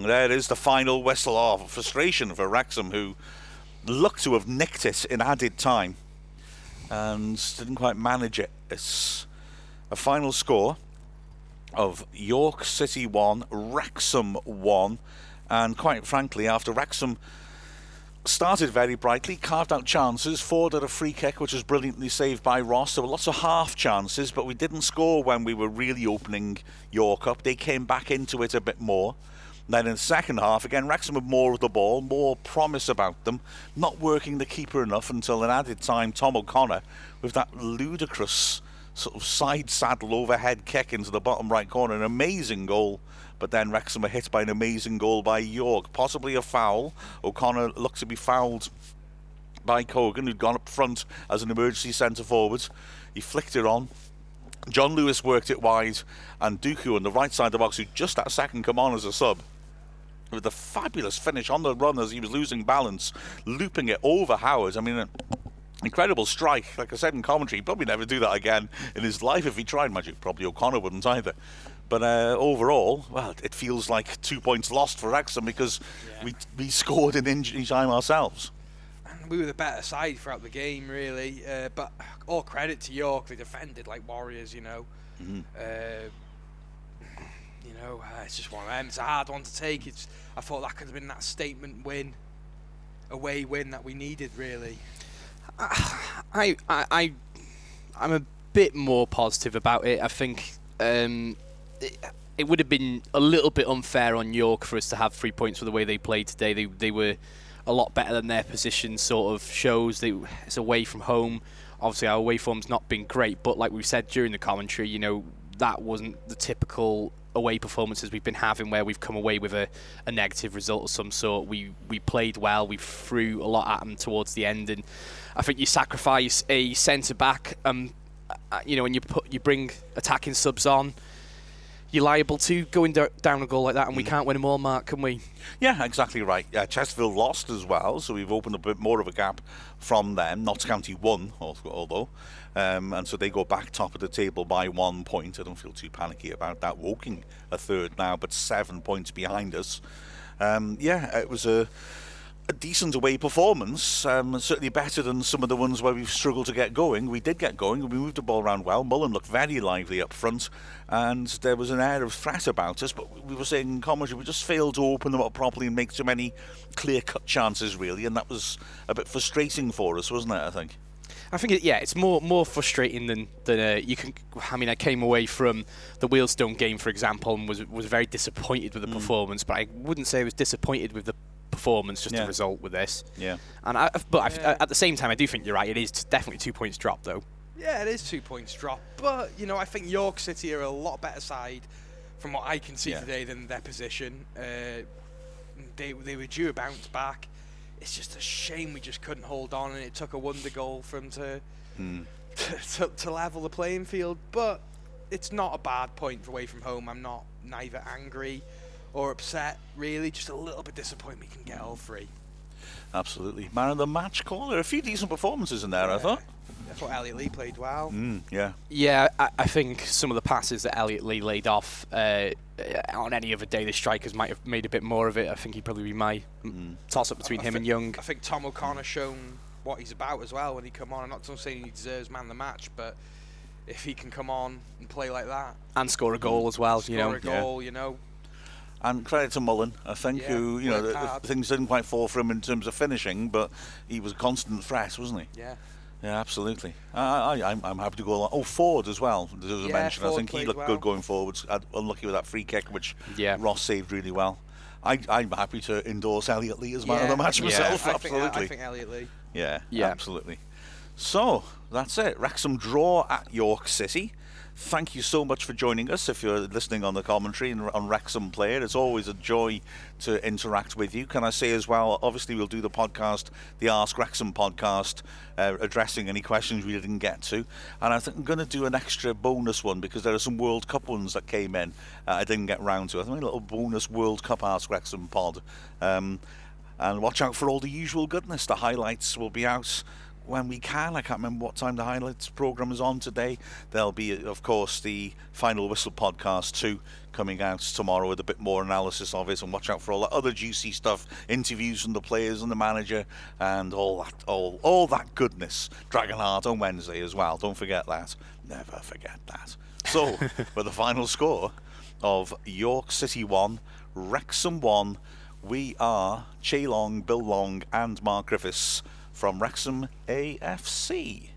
There is the final whistle of frustration for Wrexham, who looked to have nicked it in added time and didn't quite manage it. It's a final score of York City 1, Wrexham 1, and quite frankly, after Wrexham started very brightly, carved out chances, Ford had a free kick which was brilliantly saved by Ross. There were lots of half chances, but we didn't score when we were really opening York up. They came back into it a bit more. Then in the second half, again, Wrexham had more of the ball, more promise about them, not working the keeper enough until in added time, Tom O'Connor, with that ludicrous sort of side saddle overhead kick into the bottom right corner, an amazing goal. But then Wrexham were hit by an amazing goal by York, possibly a foul. O'Connor looked to be fouled by Cogan, who'd gone up front as an emergency centre forward. He flicked it on. John Lewis worked it wide, and Dooku on the right side of the box, who just that second come on as a sub, with a fabulous finish on the run as he was losing balance, looping it over Howard. I mean, an incredible strike. Like I said in commentary, he'd probably never do that again in his life if he tried. Magic, probably O'Connor wouldn't either. But overall, well, it feels like 2 points lost for Wrexham because we scored in injury time ourselves. And we were the better side throughout the game, really. But all credit to York, they defended like warriors, you know. Mm-hmm. It's just one of them. It's a hard one to take. I thought that could have been that statement win, away win that we needed, really. I'm a bit more positive about it. I think it would have been a little bit unfair on York for us to have 3 points for the way they played today. They were a lot better than their position sort of shows. It's away from home. Obviously, our away form's not been great, but like we said during the commentary, that wasn't the typical away performances we've been having where we've come away with a negative result of some sort. We played well, we threw a lot at them towards the end, and I think you sacrifice a centre back when you bring attacking subs on, you're liable to going down a goal like that, and we can't win them all, Mark, can we? Yeah, exactly right. Chesterfield lost as well, so we've opened a bit more of a gap from them. Notts County won, although. And so they go back top of the table by 1 point. I don't feel too panicky about that. Woking a third now, but 7 points behind us. It was a decent away performance, certainly better than some of the ones where we've struggled to get going. We did get going, we moved the ball around well. Mullen looked very lively up front, and there was an air of threat about us, but we were saying in commentary, we just failed to open them up properly and make too many clear-cut chances, really, and that was a bit frustrating for us, wasn't it, I think? I think it's more frustrating than you can. I mean, I came away from the Wealdstone game, for example, and was very disappointed with the performance. But I wouldn't say I was disappointed with the performance, just the result with this. Yeah. And at the same time, I do think you're right. It is definitely 2 points drop, though. Yeah, it is 2 points drop. But I think York City are a lot better side from what I can see today than their position. They were due a bounce back. It's just a shame we just couldn't hold on, and it took a wonder goal for them to level the playing field. But it's not a bad point away from home. I'm not neither angry or upset, really. Just a little bit disappointed we can get all three. Absolutely. Man of the match call. There are a few decent performances in there, I thought. I thought Elliot Lee played well. Yeah, I think some of the passes that Elliot Lee laid off on any other day, the strikers might have made a bit more of it. I think he'd probably be my toss-up between him and Young. I think Tom O'Connor shown what he's about as well when he come on. I'm not saying he deserves man of the match, but if he can come on and play like that. And score a goal as well, Score a goal, And credit to Mullen, I think, who, things didn't quite fall for him in terms of finishing, but he was a constant threat, wasn't he? Yeah. Yeah, absolutely. I'm happy to go along. Oh, Ford as well, there was a mention. I think he looked good going forwards. Unlucky with that free kick, which Ross saved really well. I'm happy to endorse Elliot Lee as man of the match myself, absolutely. I think Elliot Lee. Yeah, absolutely. So, that's it. Wrexham draw at York City. Thank you so much for joining us. If you're listening on the commentary and on Wrexham Player, it's always a joy to interact with you. Can I say as well, obviously we'll do the podcast, the Ask Wrexham podcast, addressing any questions we didn't get to. And I think I'm going to do an extra bonus one because there are some World Cup ones that came in I didn't get round to. I think a little bonus World Cup Ask Wrexham pod. And watch out for all the usual goodness. The highlights will be out when we can. I can't remember what time the highlights programme is on today. There'll be, of course, the Final Whistle podcast too, coming out tomorrow with a bit more analysis of it, and watch out for all that other juicy stuff, interviews from the players and the manager, and all that goodness. Dragonheart on Wednesday as well. Don't forget that. Never forget that. So, for the final score of York City 1, Wrexham 1, we are Chay Long, Bill Long, and Mark Griffiths from Wrexham AFC.